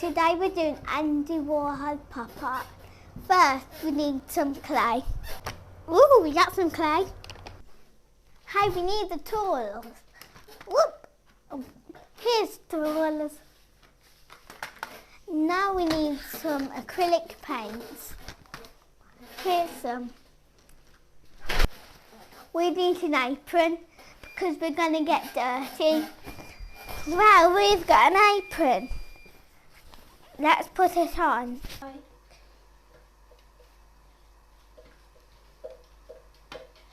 Today we're doing Andy Warhol pop art. First we need some clay. Ooh, we got some clay. Hey, we need the tools. Whoop! Oh, here's tools. Now we need some acrylic paints. Here's some. We need an apron because we're going to get dirty. Well, we've got an apron. Let's put it on.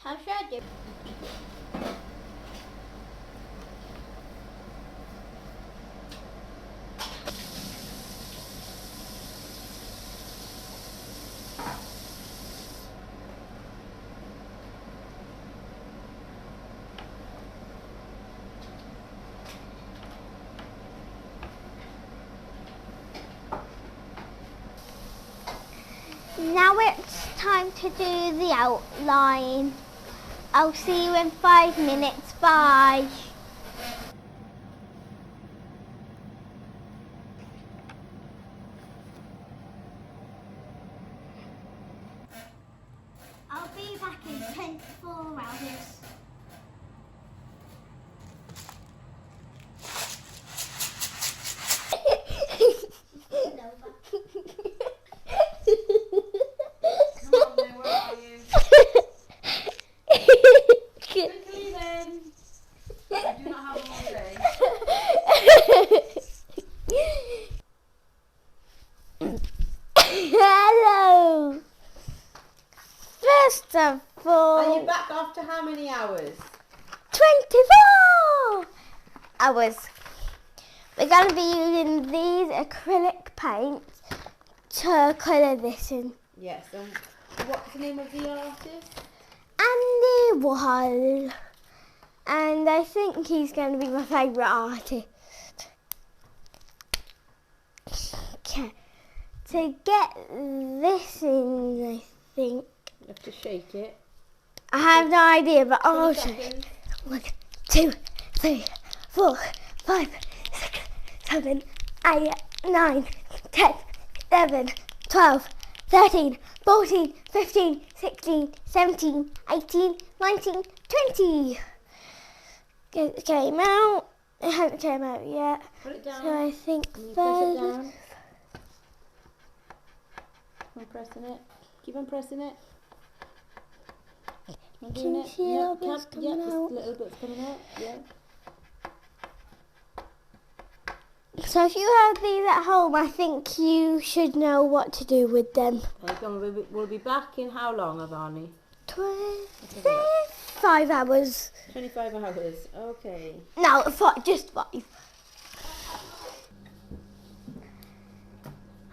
How should I do? Now it's time to do the outline. I'll see you in 5 minutes. Bye. I'll be back in 24 hours. Hello. First of all, are you back after how many hours? 24 hours. We're going to be using these acrylic paints to colour this in. Yes, and what's the name of the artist? Andy Warhol. And I think he's going to be my favourite artist. Okay. To get this in, I think. You have to shake it. I have no idea, but I'll show you. 1, 2, 3, 4, 5, 6, 7, 8, 9, 10, 11, 12, 13, 14, 15, 16, 17, 18, 19, 20. It came out. It hasn't came out yet. Put it down. So I think Press it first. down. I'm pressing it. Keep on pressing it. I'm doing Can you it. see Yeah, all bits coming just out? little bits coming out. Yeah. So if you have these at home, I think you should know what to do with them. Okay, we'll be back in how long, Avaani? 25 hours. 25 hours. Okay. No, just 5.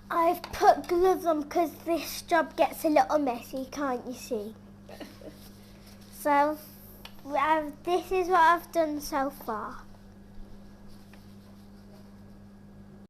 I've put gloves on because this job gets a little messy, can't you see? So this is what I've done so far.